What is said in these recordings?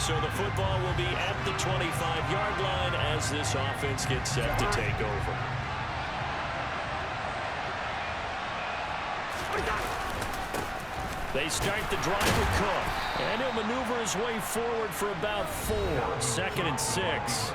So the football will be at the 25-yard line as this offense gets set to take over. They start the drive with Cook. And he'll maneuver his way forward for about 4. 2nd and 6.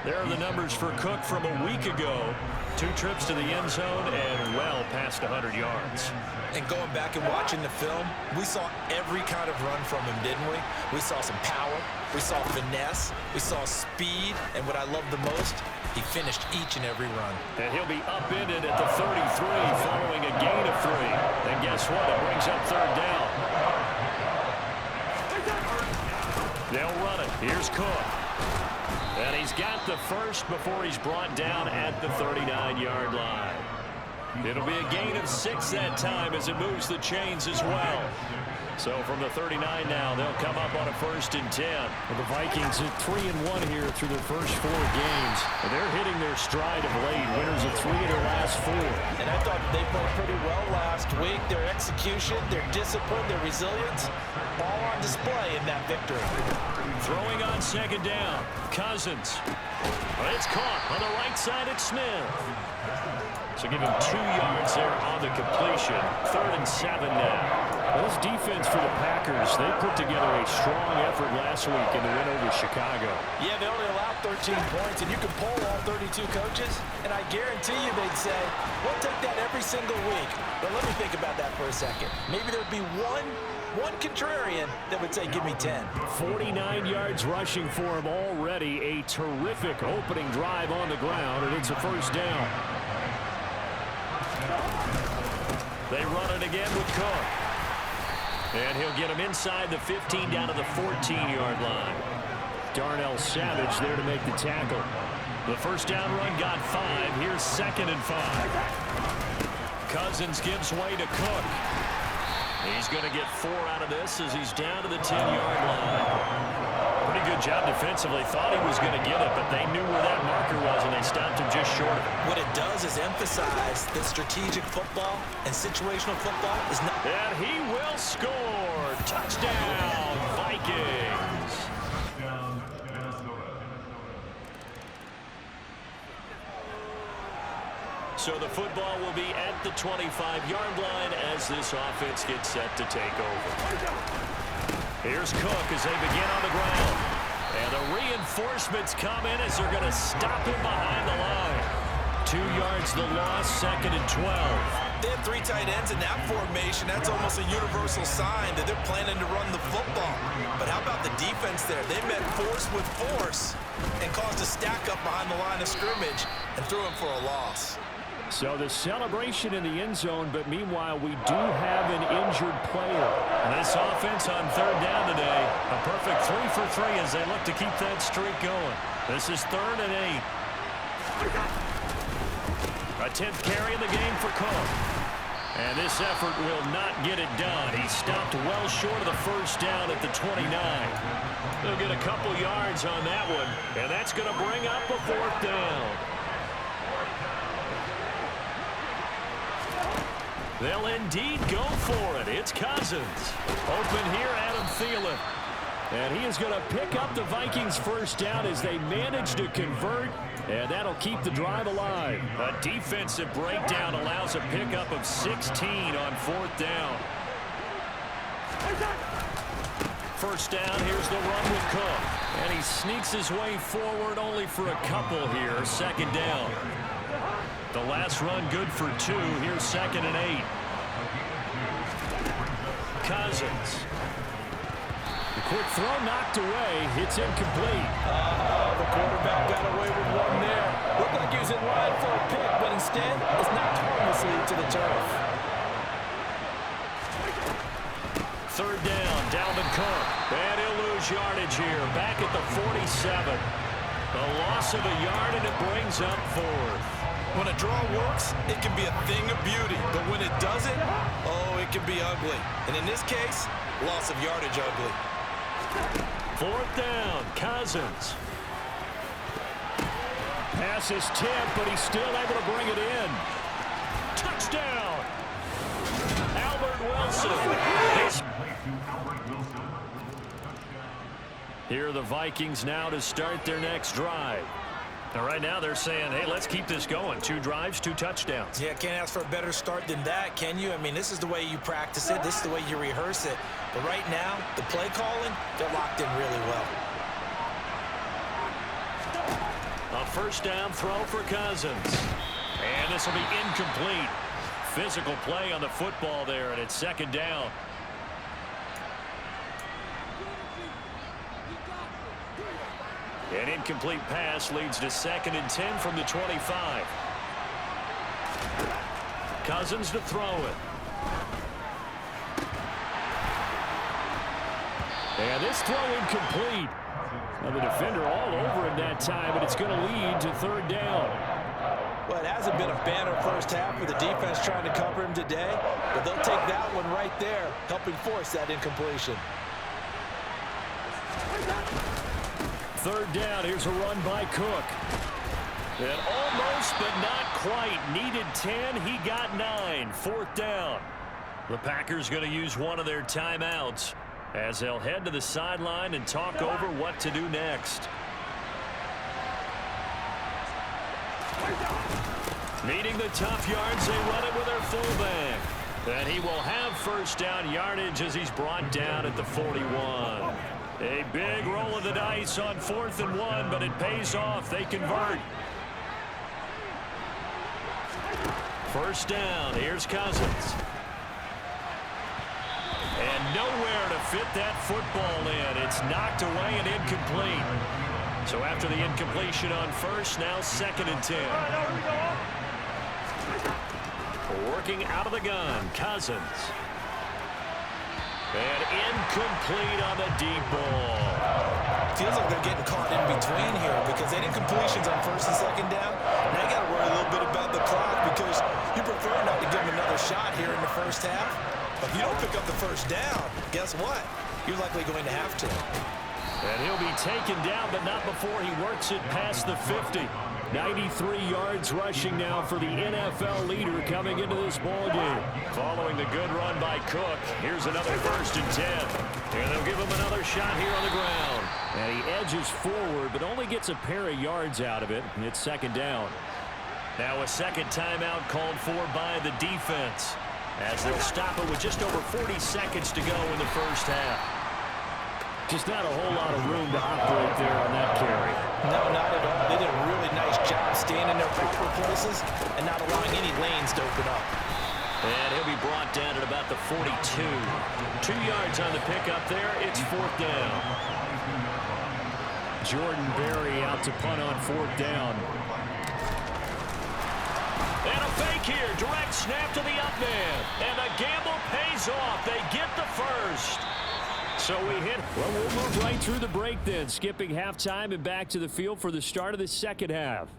There are the numbers for Cook from a week ago. 2 trips to the end zone and well past 100 yards. And going back and watching the film, we saw every kind of run from him, didn't we? We saw some power, we saw finesse, we saw speed, and what I love the most, he finished each and every run. And he'll be upended at the 33 following a gain of 3. And guess what? It brings up 3rd down. They'll run it. Here's Cook. And he's got the first before he's brought down at the 39-yard line. It'll be a gain of 6 that time as it moves the chains as well. So from the 39 now, they'll come up on a 1st and 10. Well, the Vikings are 3-1 here through their first 4 games. And they're hitting their stride of late. Winners of 3 of their last 4. And I thought they played pretty well last week. Their execution, their discipline, their resilience, all on display in that victory. Throwing on 2nd down. Cousins. It's caught on the right side at Smith. So give him 2 yards there on the completion. 3rd and 7 now. Well, this defense for the Packers, they put together a strong effort last week in the win over Chicago. Yeah, they only allowed 13 points, and you can poll all 32 coaches, and I guarantee you they'd say, we'll take that every single week. But let me think about that for a second. Maybe there'd be one contrarian that would say, give me 10. 49 yards rushing for him already. A terrific opening drive on the ground, and it's a 1st down. They run it again with Cook. And he'll get him inside the 15 down to the 14-yard line. Darnell Savage there to make the tackle. The 1st down run got 5. Here's 2nd and 5. Cousins gives way to Cook. He's going to get 4 out of this as he's down to the 10-yard line. Pretty good job defensively. Thought he was going to get it, but they knew where that marker was, and they stopped him just short of it. What it does is emphasize that strategic football and situational football is not... And he will score. Touchdown, Vikings. So the football will be at the 25-yard line as this offense gets set to take over. Here's Cook as they begin on the ground. And the reinforcements come in as they're going to stop him behind the line. 2 yards the loss, 2nd and 12. They have 3 tight ends in that formation. That's almost a universal sign that they're planning to run the football. But how about the defense there? They met force with force and caused a stack up behind the line of scrimmage and threw him for a loss. So the celebration in the end zone, but meanwhile, we do have an injured player. This offense on 3rd down today, a perfect 3 for 3 as they look to keep that streak going. This is 3rd and 8. A 10th carry in the game for Cook. And this effort will not get it done. He stopped well short of the 1st down at the 29. They'll get a couple yards on that one, and that's going to bring up a 4th down. They'll indeed go for it. It's Cousins. Open here, Adam Thielen. And he is going to pick up the Vikings' 1st down as they manage to convert, and that'll keep the drive alive. A defensive breakdown allows a pickup of 16 on 4th down. 1st down, here's the run with Cook. And he sneaks his way forward only for a couple here. 2nd down. The last run good for 2. Here's 2nd and 8. Cousins. The quick throw knocked away. It's incomplete. The quarterback got away with one there. Looked like he was in line for a pick, but instead it's knocked harmlessly to the turf. 3rd down, Dalvin Cook. And he'll lose yardage here. Back at the 47. A loss of a yard, and it brings up 4th. When a draw works, it can be a thing of beauty. But when it doesn't, oh, it can be ugly. And in this case, loss of yardage ugly. 4th down, Cousins. Pass is tipped, but he's still able to bring it in. Touchdown! Albert Wilson. Here are the Vikings now to start their next drive. Now, right now they're saying, hey, let's keep this going. 2 drives, 2 touchdowns. Yeah, can't ask for a better start than that, can you? I mean, this is the way you practice it. This is the way you rehearse it. But right now, the play calling, they're locked in really well. A first down throw for Cousins. And this will be incomplete. Physical play on the football there, and it's second down. An incomplete pass leads to 2nd and 10 from the 25. Cousins to throw it. And this throw incomplete. Now the defender all over him that time, but it's going to lead to 3rd down. Well, it hasn't been a banner first half with the defense trying to cover him today, but they'll take that one right there, helping force that incompletion. 3rd down. Here's a run by Cook. And almost, but not quite. Needed 10. He got 9. 4th down. The Packers going to use one of their timeouts as they'll head to the sideline and talk over what to do next. Needing the tough yards, they run it with their fullback. And he will have first down yardage as he's brought down at the 41. A big roll of the dice on 4th and 1, but it pays off. They convert. First down. Here's Cousins. And nowhere to fit that football in. It's knocked away and incomplete. So after the incompletion on first, now 2nd and 10. Working out of the gun, Cousins. And incomplete on the deep ball. Feels like they're getting caught in between here because they did completions on 1st and 2nd down. Now you got to worry a little bit about the clock because you prefer not to give them another shot here in the first half. But if you don't pick up the first down, guess what? You're likely going to have to. And he'll be taken down, but not before he works it past the 50. 93 yards rushing now for the NFL leader coming into this ball game. Following the good run by Cook, here's another 1st and 10. And they'll give him another shot here on the ground. And he edges forward, but only gets a pair of yards out of it, and it's 2nd down. Now a second timeout called for by the defense, as they'll stop it with just over 40 seconds to go in the first half. Just not a whole lot of room to operate there on that carry. No, not at all. They did a really nice job staying in their proper places and not allowing any lanes to open up. And he'll be brought down at about the 42. 2 yards on the pickup there. It's 4th down. Jordan Berry out to punt on 4th down. And a fake here. Direct snap to the up man. And the gamble pays off. They get the first. So we hit. Well, we'll move right through the break then, skipping halftime and back to the field for the start of the second half.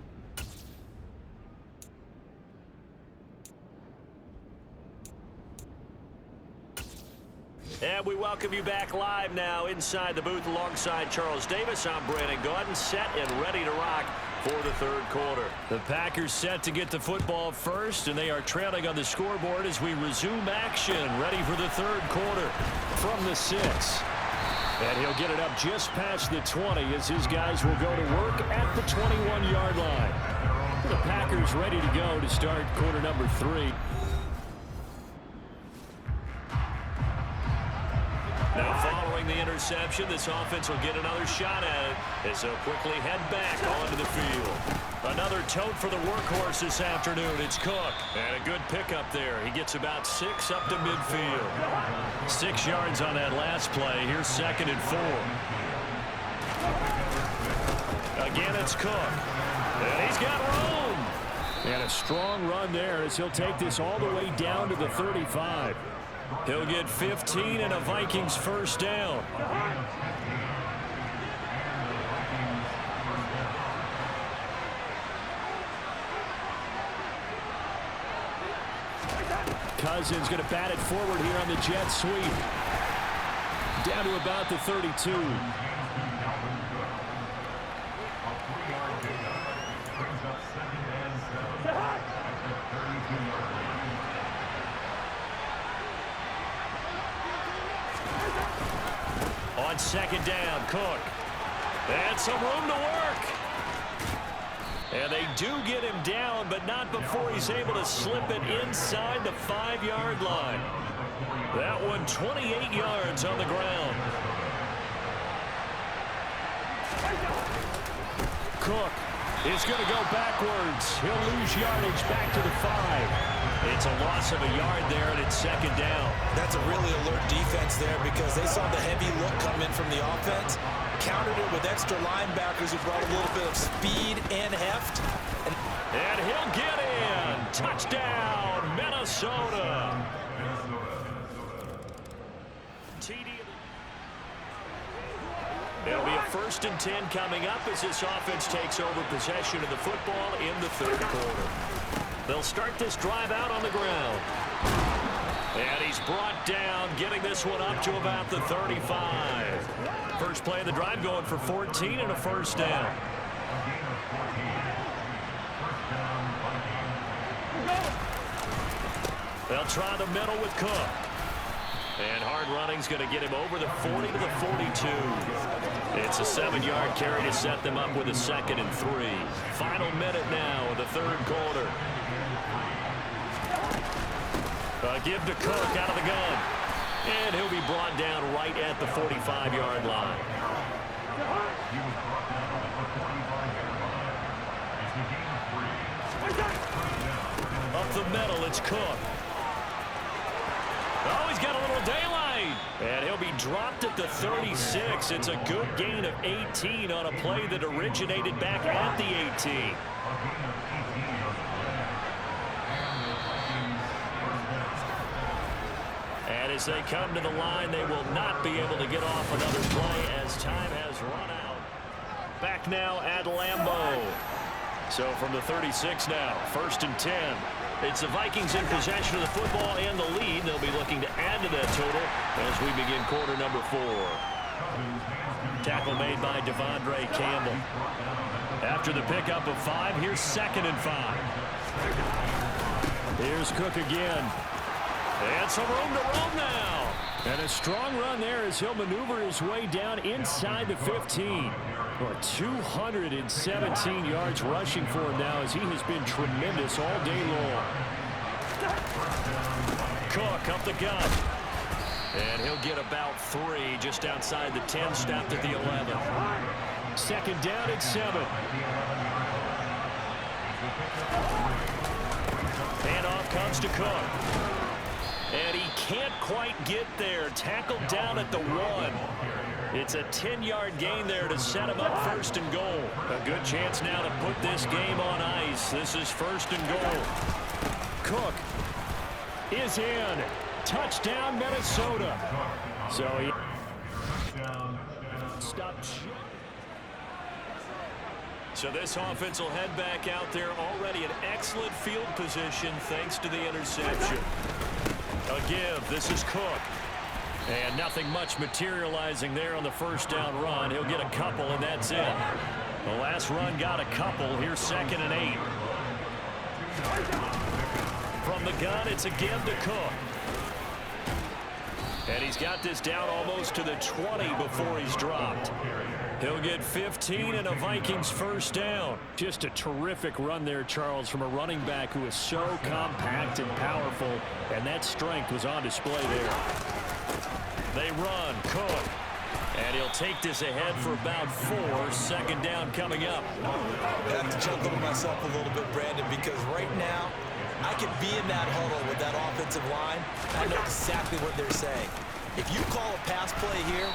And we welcome you back live now inside the booth alongside Charles Davis. I'm Brandon Gaudin, set and ready to rock for the 3rd quarter. The Packers set to get the football first, and they are trailing on the scoreboard as we resume action, ready for the 3rd quarter from the 6. And he'll get it up just past the 20 as his guys will go to work at the 21-yard line. The Packers ready to go to start quarter number 3. Now following the interception, this offense will get another shot at it as they'll quickly head back onto the field. Another tote for the workhorse this afternoon. It's Cook. And a good pickup there. He gets about 6 up to midfield. 6 yards on that last play. Here's 2nd and 4. Again, it's Cook. And he's got room. And a strong run there as he'll take this all the way down to the 35. He'll get 15 and a Vikings first down. Cousins going to bat it forward here on the jet sweep. Down to about the 32. On 2nd down, Cook. And some room to work. And they do get him down, but not before he's able to slip it inside the 5-yard line. That one 28 yards on the ground. Cook is going to go backwards. He'll lose yardage back to the 5. It's a loss of a yard there, and it's second down. That's a really alert defense there because they saw the heavy look come in from the offense, countered it with extra linebackers who brought a little bit of speed and heft. And he'll get in. Touchdown, Minnesota. It'll be a 1st and 10 coming up as this offense takes over possession of the football in the 3rd quarter. They'll start this drive out on the ground. And he's brought down, getting this one up to about the 35. First play of the drive going for 14 and a 1st down. They'll try the middle with Cook. And hard running's going to get him over the 40 to the 42. It's a 7-yard carry to set them up with a 2nd and 3. Final minute now of the 3rd quarter. A give to Cook out of the gun. And he'll be brought down right at the 45-yard line. Up the middle, it's Cook. Oh, he's got a little daylight. And he'll be dropped at the 36. It's a good gain of 18 on a play that originated back at the 18. And as they come to the line, they will not be able to get off another play as time has run out. Back now at Lambeau. So from the 36 now, 1st and 10. It's the Vikings in possession of the football and the lead. They'll be looking to add to that total as we begin quarter number 4. Tackle made by Devondre Campbell. After the pickup of 5, here's 2nd and 5. Here's Cook again. And some room to roam now. And a strong run there as he'll maneuver his way down inside the 15. Or 217 yards rushing for him now as he has been tremendous all day long. Cook up the gut. And he'll get about 3 just outside the 10, stopped at the 11. 2nd down and 7. Handoff comes to Cook. And he can't quite get there. Tackled down at the 1. It's a 10-yard gain there to set him up 1st and goal. A good chance now to put this game on ice. This is 1st and goal. Cook is in. Touchdown, Minnesota. So he stopped. So this offense will head back out there already in excellent field position thanks to the interception. A give. This is Cook. And nothing much materializing there on the 1st down run. He'll get a couple, and that's it. The last run got a couple. Here's 2nd and 8. From the gun, it's a give to Cook. And he's got this down almost to the 20 before he's dropped. He'll get 15 and a Vikings 1st down. Just a terrific run there, Charles, from a running back who is so compact and powerful, and that strength was on display there. They run, Cook, and he'll take this ahead for about 4. 2nd down coming up. I have to chuckle to myself a little bit, Brandon, because right now I could be in that huddle with that offensive line. I know exactly what they're saying. If you call a pass play here,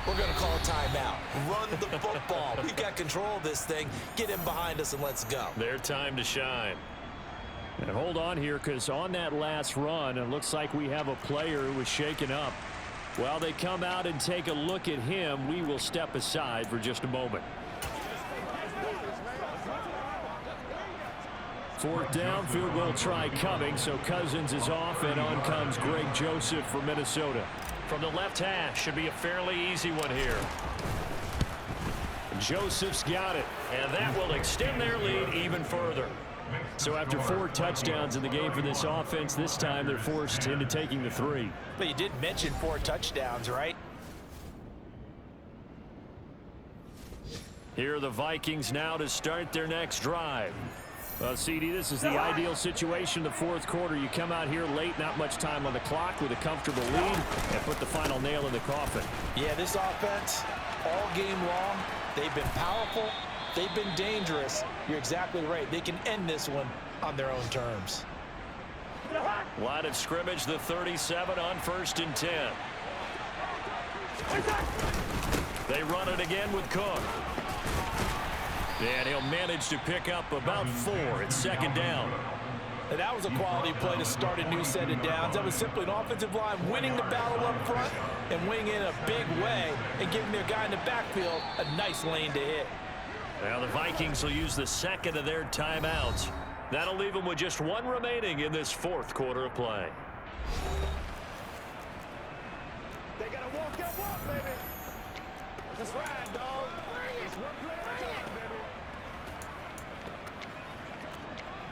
we're going to call a timeout. Run the football. We've got control of this thing. Get him behind us and let's go. Their time to shine. And hold on here, because on that last run, it looks like we have a player who was shaken up. While they come out and take a look at him, we will step aside for just a moment. 4th down, field goal try coming, so Cousins is off, and on comes Greg Joseph for Minnesota. From the left hash, should be a fairly easy one here. Joseph's got it. And that will extend their lead even further. So after 4 touchdowns in the game for this offense, this time they're forced into taking the 3. But you did mention 4 touchdowns, right? Here are the Vikings now to start their next drive. Well, CD, this is the ideal situation, the fourth quarter. You come out here late, not much time on the clock, with a comfortable lead, and put the final nail in the coffin. Yeah, this offense, all game long, they've been powerful, they've been dangerous. You're exactly right. They can end this one on their own terms. Line of scrimmage, the 37 on 1st and 10. They run it again with Cook. And he'll manage to pick up about 4 at 2nd down. And that was a quality play to start a new set of downs. That was simply an offensive line winning the battle up front and winning in a big way and giving their guy in the backfield a nice lane to hit. Now the Vikings will use the second of their timeouts. That'll leave them with just 1 remaining in this fourth quarter of play. They gotta walk that walk, baby. That's right, dog.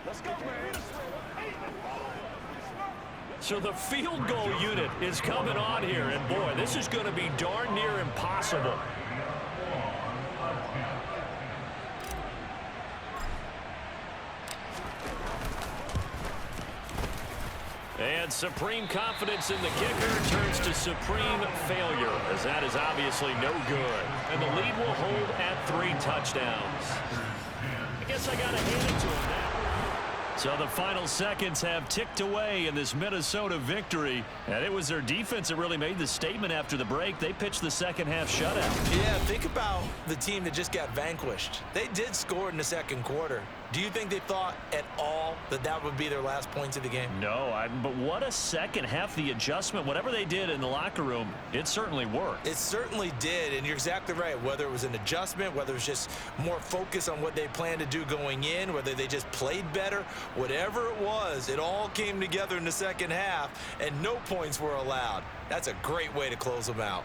Let's go, man. So the field goal unit is coming on here, and boy, this is going to be darn near impossible. And supreme confidence in the kicker turns to supreme failure, as that is obviously no good. And the lead will hold at 3 touchdowns. I guess I got to hand it to him now. So the final seconds have ticked away in this Minnesota victory, and it was their defense that really made the statement after the break. They pitched the second half shutout. Yeah, think about the team that just got vanquished. They did score in the second quarter. Do you think they thought at all that that would be their last points of the game? No, but what a second half. The adjustment, whatever they did in the locker room, it certainly worked. It certainly did, and you're exactly right. Whether it was an adjustment, whether it was just more focus on what they planned to do going in, whether they just played better, whatever it was, it all came together in the second half, and no points were allowed. That's a great way to close them out.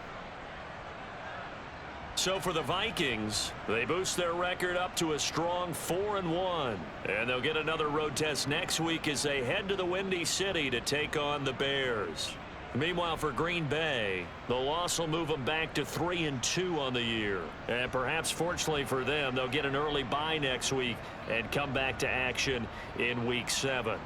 So for the Vikings, they boost their record up to a strong 4-1. And they'll get another road test next week as they head to the Windy City to take on the Bears. Meanwhile, for Green Bay, the loss will move them back to 3-2 on the year. And perhaps fortunately for them, they'll get an early bye next week and come back to action in Week 7.